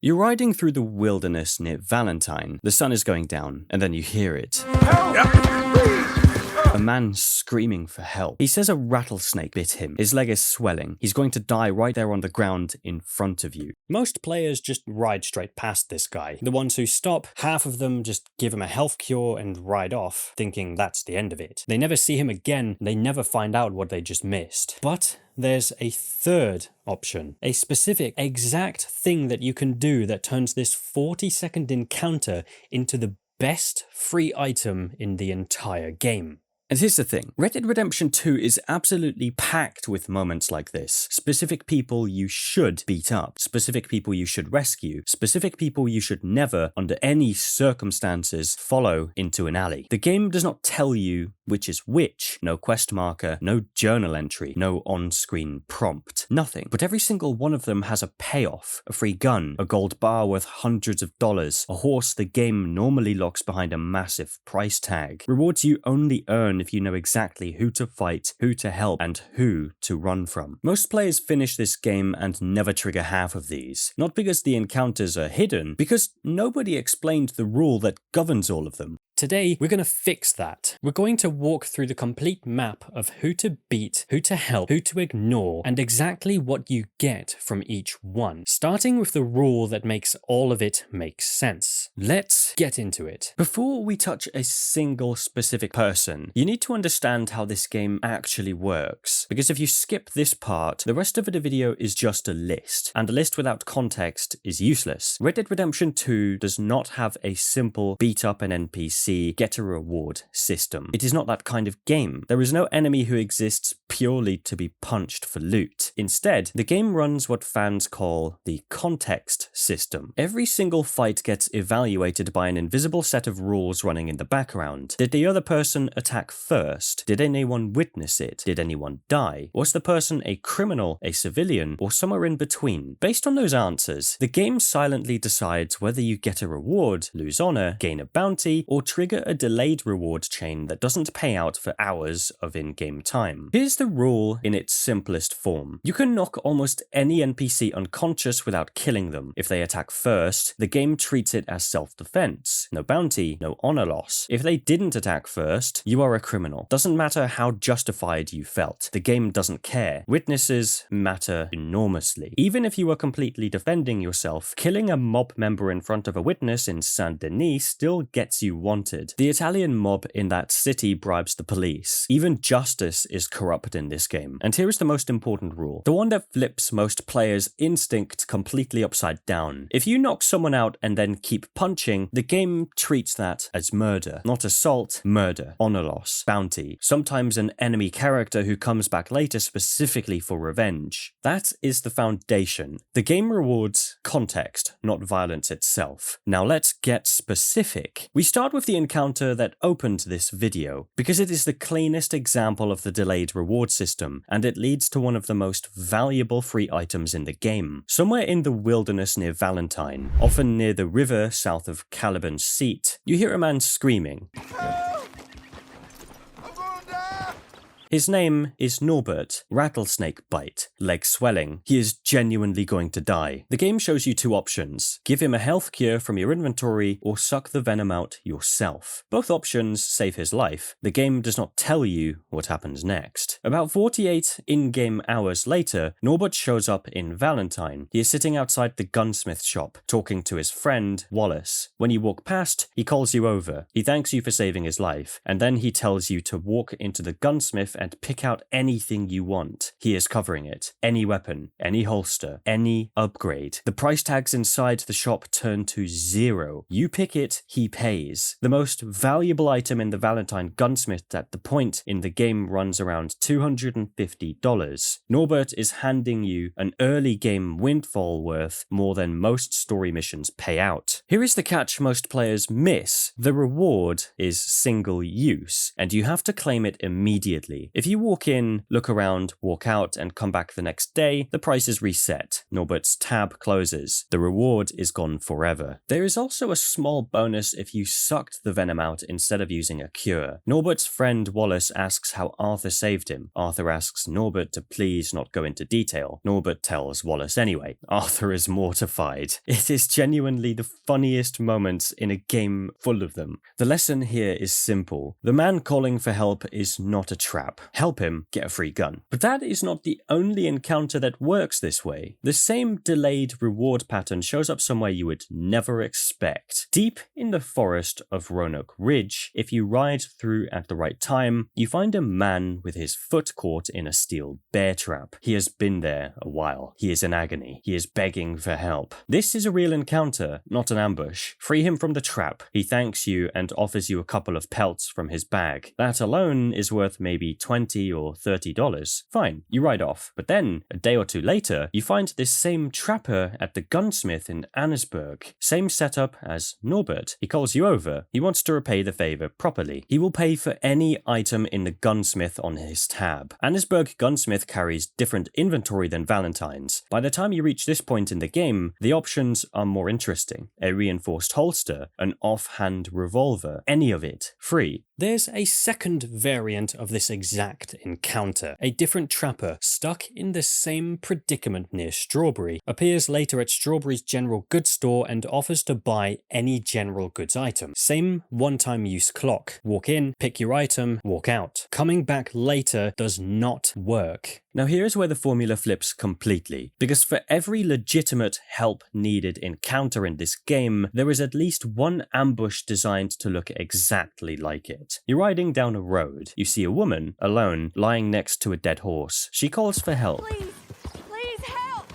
You're riding through the wilderness near Valentine. The sun is going down, and then you hear it. A man screaming for help. He says a rattlesnake bit him. His leg is swelling. He's going to die right there on the ground in front of you. Most players just ride straight past this guy. The ones who stop, half of them just give him a health cure and ride off, thinking that's the end of it. They never see him again. They never find out what they just missed. But there's a third option, a specific, exact thing that you can do that turns this 40-second encounter into the best free item in the entire game. And here's the thing, Red Dead Redemption 2 is absolutely packed with moments like this. Specific people you should beat up, specific people you should rescue, specific people you should never, under any circumstances, follow into an alley. The game does not tell you which is which. No quest marker, no journal entry, no on-screen prompt, nothing. But every single one of them has a payoff, a free gun, a gold bar worth hundreds of dollars, a horse the game normally locks behind a massive price tag, rewards you only earn if you know exactly who to fight, who to help, and who to run from. Most players finish this game and never trigger half of these. Not because the encounters are hidden, because nobody explained the rule that governs all of them. Today, we're going to fix that. We're going to walk through the complete map of who to beat, who to help, who to ignore, and exactly what you get from each one, starting with the rule that makes all of it make sense. Let's get into it. Before we touch a single specific person, you need to understand how this game actually works, because if you skip this part, the rest of the video is just a list, and a list without context is useless. Red Dead Redemption 2 does not have a simple beat up an NPC, get a reward system. It is not that kind of game. There is no enemy who exists purely to be punched for loot. Instead, the game runs what fans call the context system. Every single fight gets evaluated by an invisible set of rules running in the background. Did the other person attack first? Did anyone witness it? Did anyone die? Was the person a criminal, a civilian, or somewhere in between? Based on those answers, the game silently decides whether you get a reward, lose honor, gain a bounty, or trigger a delayed reward chain that doesn't pay out for hours of in-game time. Here's the rule in its simplest form. You can knock almost any NPC unconscious without killing them. If they attack first, the game treats it as self-defense. No bounty, no honor loss. If they didn't attack first, you are a criminal. Doesn't matter how justified you felt. The game doesn't care. Witnesses matter enormously. Even if you are completely defending yourself, killing a mob member in front of a witness in Denis still gets you wanted. The Italian mob in that city bribes the police. Even justice is corrupt in this game. And here is the most important rule. The one that flips most players' instinct completely upside down. If you knock someone out and then keep punching, the game treats that as murder. Not assault, murder, honor loss, bounty, sometimes an enemy character who comes back later specifically for revenge. That is the foundation. The game rewards context, not violence itself. Now let's get specific. We start with the encounter that opened this video, because it is the cleanest example of the delayed reward system, and it leads to one of the most valuable free items in the game. Somewhere in the wilderness near Valentine, often near the river south of Caliban's seat, you hear a man screaming. His name is Norbert. Rattlesnake bite. Leg swelling. He is genuinely going to die. The game shows you two options. Give him a health cure from your inventory or suck the venom out yourself. Both options save his life. The game does not tell you what happens next. About 48 in-game hours later, Norbert shows up in Valentine. He is sitting outside the gunsmith shop, talking to his friend, Wallace. When you walk past, he calls you over. He thanks you for saving his life, and then he tells you to walk into the gunsmith and pick out anything you want. He is covering it. Any weapon, any holster, any upgrade. The price tags inside the shop turn to 0. You pick it, he pays. The most valuable item in the Valentine gunsmith at the point in the game runs around $250. Norbert is handing you an early game windfall worth more than most story missions pay out. Here is the catch most players miss. The reward is single use, and you have to claim it immediately. day. If you walk in, look around, walk out, and come back the next day, the price is reset. Norbert's tab closes. The reward is gone forever. There is also a small bonus if you sucked the venom out instead of using a cure. Norbert's friend Wallace asks how Arthur saved him. Arthur asks Norbert to please not go into detail. Norbert tells Wallace anyway. Arthur is mortified. It is genuinely the funniest moments in a game full of them. The lesson here is simple. The man calling for help is not a trap. Help him, get a free gun. But that is not the only encounter that works this way. The same delayed reward pattern shows up somewhere you would never expect. Deep in the forest of Roanoke Ridge, if you ride through at the right time, you find a man with his foot caught in a steel bear trap. He has been there a while. He is in agony. He is begging for help. This is a real encounter, not an ambush. Free him from the trap. He thanks you and offers you a couple of pelts from his bag. That alone is worth maybe $20 or $30. Fine, you ride off. But then, a day or two later, you find this same trapper at the gunsmith in Annesburg. Same setup as Norbert. He calls you over. He wants to repay the favor properly. He will pay for any item in the gunsmith on his tab. Annesburg gunsmith carries different inventory than Valentine's. By the time you reach this point in the game, the options are more interesting. A reinforced holster, an offhand revolver, any of it, free. There's a second variant of this exact encounter. A different trapper, stuck in the same predicament near Strawberry, appears later at Strawberry's general goods store and offers to buy any general goods item. Same one-time use clock. Walk in, pick your item, walk out. Coming back later does not work. Now here's where the formula flips completely, because for every legitimate help needed encounter in this game, there is at least one ambush designed to look exactly like it. You're riding down a road. You see a woman, alone, lying next to a dead horse. She calls for help. Please help!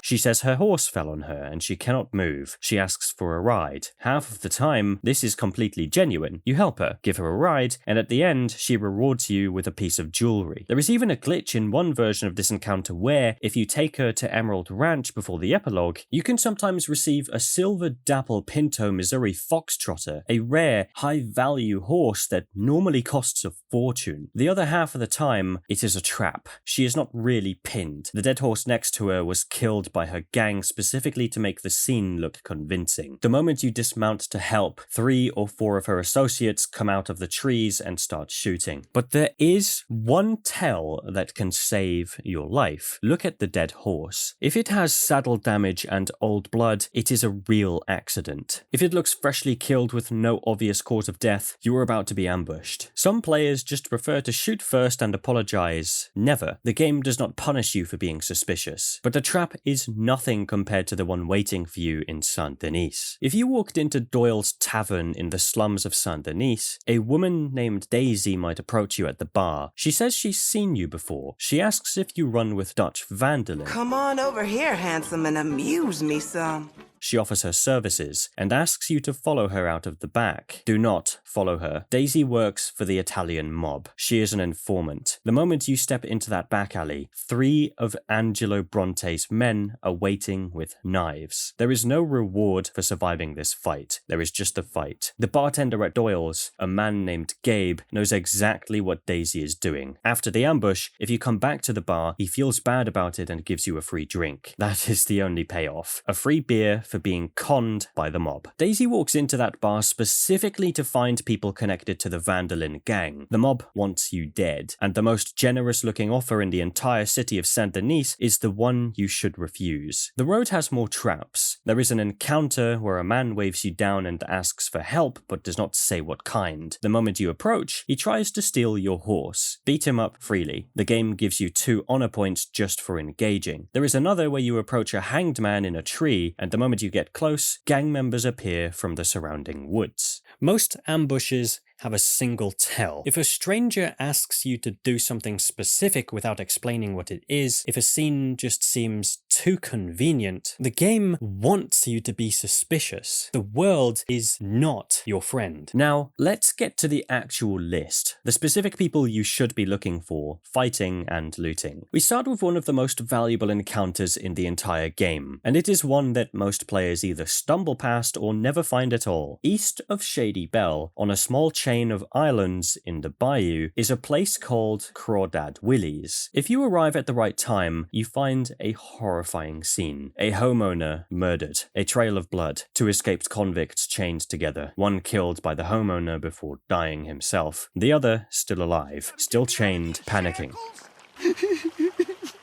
She says her horse fell on her and she cannot move. She asks for a ride. Half of the time, this is completely genuine. You help her, give her a ride, and at the end, she rewards you with a piece of jewelry. There is even a glitch in one version of this encounter where, if you take her to Emerald Ranch before the epilogue, you can sometimes receive a silver dapple Pinto Missouri Foxtrotter, a rare, high-value horse that normally costs a fortune. The other half of the time, it is a trap. She is not really pinned. The dead horse next to her was killed by her gang specifically to make the scene look convincing. The moment you dismount to help, 3 or 4 of her associates come out of the trees and start shooting. But there is one tell that can save your life. Look at the dead horse. If it has saddle damage and old blood, it is a real accident. If it looks freshly killed with no obvious cause of death, you are about to be ambushed. Some players just prefer to shoot first and apologize. Never. The game does not punish you for being suspicious. But the trap is nothing compared to the one waiting for you in Saint Denis. If you walked into Doyle's tavern in the slums of Saint Denis, a woman named Daisy might approach you at the bar. She says she's seen you before. She asks if you run with Dutch Vanderlyn. Come on over here, handsome, and amuse me some. She offers her services and asks you to follow her out of the back. Do not follow her. Daisy works for the Italian mob. She is an informant. The moment you step into that back alley, 3 of Angelo Bronte's men are waiting with knives. There is no reward for surviving this fight. There is just a fight. The bartender at Doyle's, a man named Gabe, knows exactly what Daisy is doing. After the ambush, if you come back to the bar, he feels bad about it and gives you a free drink. That is the only payoff. A free beer for being conned by the mob. Daisy walks into that bar specifically to find people connected to the Vanderlyn gang. The mob wants you dead, and the most generous looking offer in the entire city of Saint Denis is the one you should refuse. The road has more traps. There is an encounter where a man waves you down and asks for help but does not say what kind. The moment you approach, he tries to steal your horse. Beat him up freely. The game gives you 2 honor points just for engaging. There is another where you approach a hanged man in a tree, and the moment you get close, gang members appear from the surrounding woods. Most ambushes have a single tell. If a stranger asks you to do something specific without explaining what it is, if a scene just seems too convenient, the game wants you to be suspicious. The world is not your friend. Now, let's get to the actual list. The specific people you should be looking for, fighting and looting. We start with one of the most valuable encounters in the entire game, and it is one that most players either stumble past or never find at all. East of Shady Bell, on a small chain of islands in the bayou is a place called Crawdad Willie's. If you arrive at the right time, you find a horrifying scene. A homeowner murdered, a trail of blood, two escaped convicts chained together, one killed by the homeowner before dying himself, the other still alive, still chained, panicking.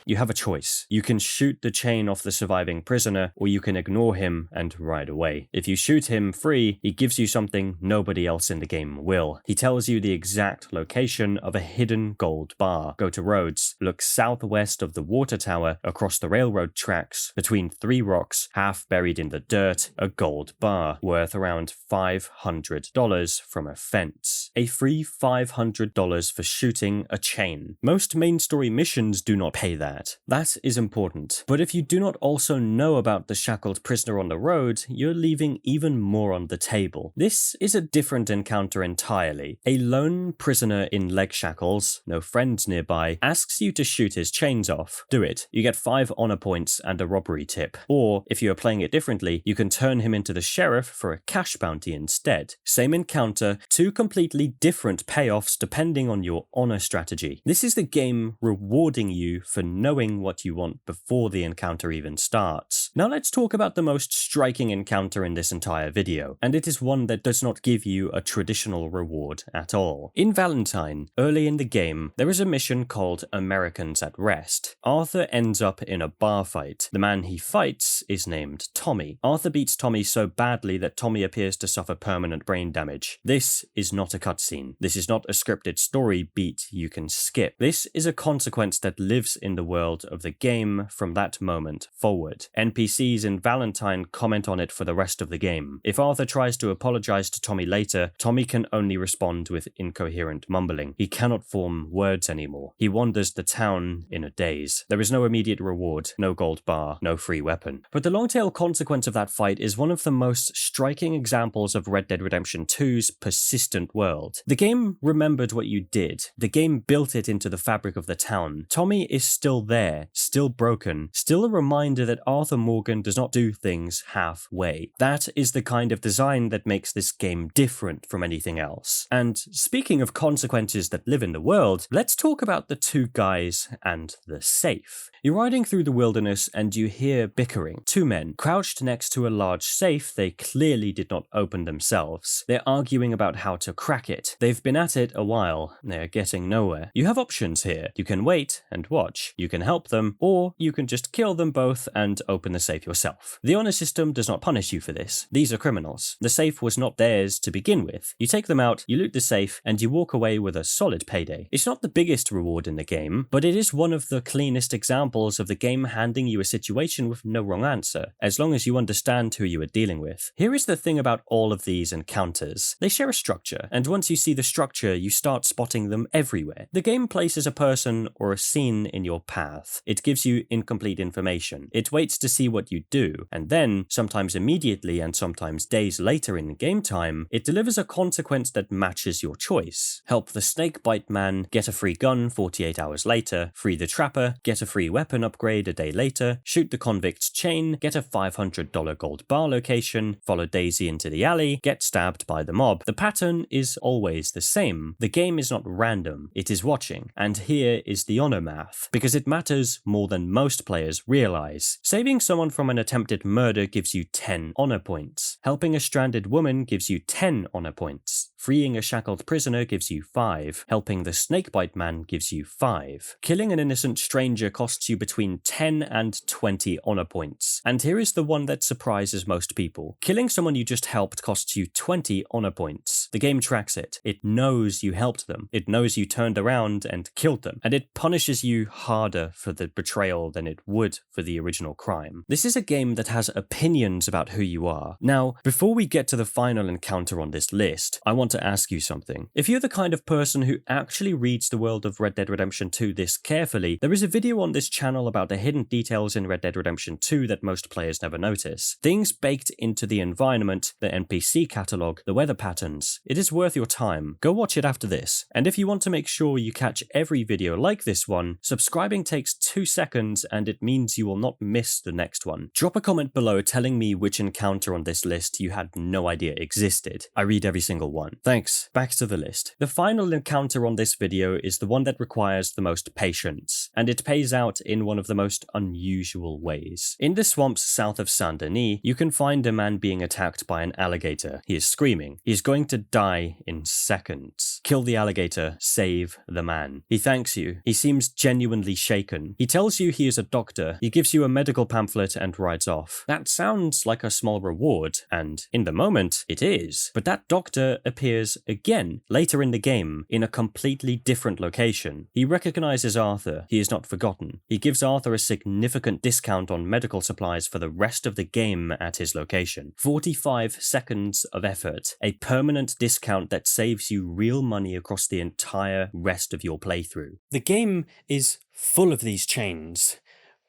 You have a choice. You can shoot the chain off the surviving prisoner, or you can ignore him and ride away. If you shoot him free, he gives you something nobody else in the game will. He tells you the exact location of a hidden gold bar. Go to Rhodes, look southwest of the water tower, across the railroad tracks, between three rocks, half buried in the dirt, a gold bar, worth around $500 from a fence. A free $500 for shooting a chain. Most main story missions do not pay that. That is important. But if you do not also know about the shackled prisoner on the road, you're leaving even more on the table. This is a different encounter entirely. A lone prisoner in leg shackles, no friends nearby, asks you to shoot his chains off. Do it. You get 5 honor points and a robbery tip. Or, if you are playing it differently, you can turn him into the sheriff for a cash bounty instead. Same encounter, 2 completely different payoffs depending on your honor strategy. This is the game rewarding you for knowing what you want before the encounter even starts. Now let's talk about the most striking encounter in this entire video, and it is one that does not give you a traditional reward at all. In Valentine, early in the game, there is a mission called Americans at Rest. Arthur ends up in a bar fight. The man he fights is named Tommy. Arthur beats Tommy so badly that Tommy appears to suffer permanent brain damage. This is not a cutscene. This is not a scripted story beat you can skip. This is a consequence that lives in the world of the game from that moment forward. NPCs in Valentine comment on it for the rest of the game. If Arthur tries to apologize to Tommy later, Tommy can only respond with incoherent mumbling. He cannot form words anymore. He wanders the town in a daze. There is no immediate reward, no gold bar, no free weapon. But the long-tail consequence of that fight is one of the most striking examples of Red Dead Redemption 2's persistent world. The game remembered what you did. The game built it into the fabric of the town. Tommy is still there, still broken, still a reminder that Arthur Morgan does not do things halfway. That is the kind of design that makes this game different from anything else. And speaking of consequences that live in the world, let's talk about the 2 guys and the safe. You're riding through the wilderness and you hear bickering. 2 men, crouched next to a large safe they clearly did not open themselves. They're arguing about how to crack it. They've been at it a while. They're getting nowhere. You have options here. You can wait and watch. You can help them, or you can just kill them both and open the safe yourself. The honor system does not punish you for this. These are criminals. The safe was not theirs to begin with. You take them out, you loot the safe, and you walk away with a solid payday. It's not the biggest reward in the game, but it is one of the cleanest examples of the game handing you a situation with no wrong answer, as long as you understand who you are dealing with. Here is the thing about all of these encounters. They share a structure, and once you see the structure, you start spotting them everywhere. The game places a person or a scene in your path. It gives you incomplete information. It waits to see what you do, and then, sometimes immediately and sometimes days later in game time, it delivers a consequence that matches your choice. Help the snakebite man, get a free gun 48 hours later, free the trapper, get a free weapon upgrade a day later, shoot the convict's chain, get a $500 gold bar location, follow Daisy into the alley, get stabbed by the mob. The pattern is always the same. The game is not random, it is watching, and here is the honor math, because it matters more than most players realize. Saving someone from an attempted murder gives you 10 honor points. Helping a stranded woman gives you 10 honor points. Freeing a shackled prisoner gives you 5. Helping the snakebite man gives you 5. Killing an innocent stranger costs you between 10 and 20 honor points. And here is the one that surprises most people. Killing someone you just helped costs you 20 honor points. The game tracks it. It knows you helped them. It knows you turned around and killed them. And it punishes you harder for the betrayal than it would for the original crime. This is a game that has opinions about who you are. Now, before we get to the final encounter on this list, I want to ask you something. If you're the kind of person who actually reads the world of Red Dead Redemption 2 this carefully, there is a video on this channel about the hidden details in Red Dead Redemption 2 that most players never notice. Things baked into the environment, the NPC catalog, the weather patterns. It is worth your time. Go watch it after this. And if you want to make sure you catch every video like this one, subscribing takes 2 seconds and it means you will not miss the next one. Drop a comment below telling me which encounter on this list you had no idea existed. I read every single one. one. Thanks, back to the list. The final encounter on this video is the one that requires the most patience, and it pays out in one of the most unusual ways. In the swamps south of Saint Denis, you can find a man being attacked by an alligator. He is screaming. He is going to die in seconds. Kill the alligator, save the man. He thanks you. He seems genuinely shaken. He tells you he is a doctor. He gives you a medical pamphlet and rides off. That sounds like a small reward, and in the moment, it is. But that doctor appears again later in the game in a completely different location. He recognizes Arthur. He is not forgotten. He gives Arthur a significant discount on medical supplies for the rest of the game at his location. 45 seconds of effort, a permanent discount that saves you real money across the entire rest of your playthrough. The game is full of these chains.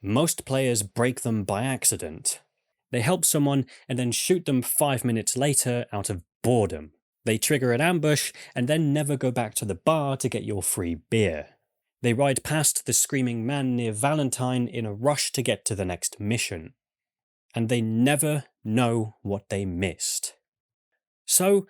Most players break them by accident. They help someone and then shoot them 5 minutes later out of boredom. They trigger an ambush and then never go back to the bar to get your free beer. They ride past the screaming man near Valentine in a rush to get to the next mission. And they never know what they missed. So,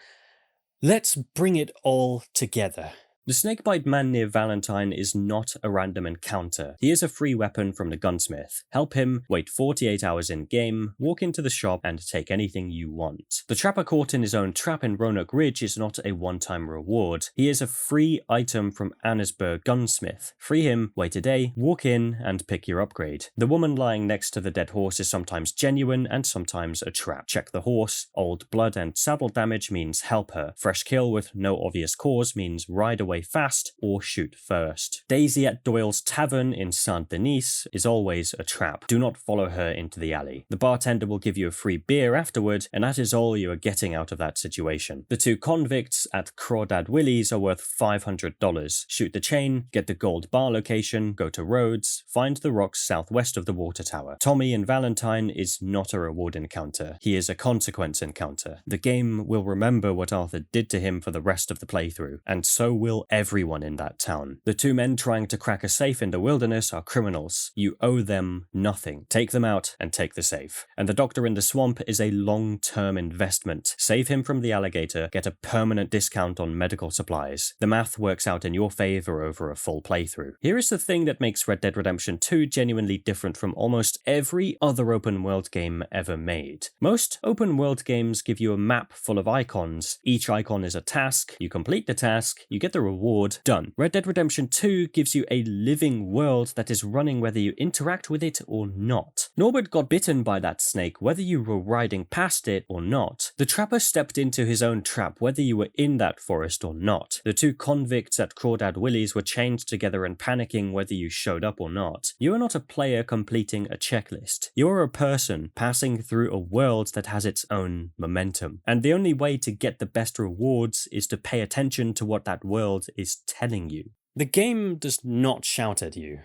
let's bring it all together. The snakebite man near Valentine is not a random encounter. He is a free weapon from the gunsmith. Help him, wait 48 hours in-game, walk into the shop, and take anything you want. The trapper caught in his own trap in Roanoke Ridge is not a one-time reward. He is a free item from Annesburg Gunsmith. Free him, wait a day, walk in, and pick your upgrade. The woman lying next to the dead horse is sometimes genuine and sometimes a trap. Check the horse. Old blood and saddle damage means help her. Fresh kill with no obvious cause means ride away fast or shoot first. Daisy at Doyle's Tavern in Saint Denis is always a trap. Do not follow her into the alley. The bartender will give you a free beer afterward, and that is all you are getting out of that situation. The two convicts at Crawdad Willie's are worth $500. Shoot the chain, get the gold bar location, go to Rhodes, find the rocks southwest of the water tower. Tommy in Valentine is not a reward encounter. He is a consequence encounter. The game will remember what Arthur did to him for the rest of the playthrough, and so will everyone in that town. The two men trying to crack a safe in the wilderness are criminals. You owe them nothing. Take them out and take the safe. And the doctor in the swamp is a long-term investment. Save him from the alligator, get a permanent discount on medical supplies. The math works out in your favor over a full playthrough. Here is the thing that makes Red Dead Redemption 2 genuinely different from almost every other open world game ever made. Most open world games give you a map full of icons. Each icon is a task. You complete the task, you get the reward, done. Red Dead Redemption 2 gives you a living world that is running whether you interact with it or not. Norbert got bitten by that snake whether you were riding past it or not. The trapper stepped into his own trap whether you were in that forest or not. The two convicts at Crawdad Willie's were chained together and panicking whether you showed up or not. You are not a player completing a checklist. You are a person passing through a world that has its own momentum. And the only way to get the best rewards is to pay attention to what that world is telling you. The game does not shout at you.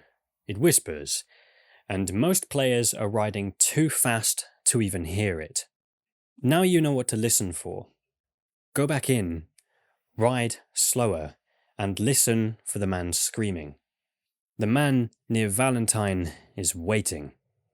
It whispers, and most players are riding too fast to even hear it. Now you know what to listen for. Go back in, ride slower, and listen for the man screaming. The man near Valentine is waiting.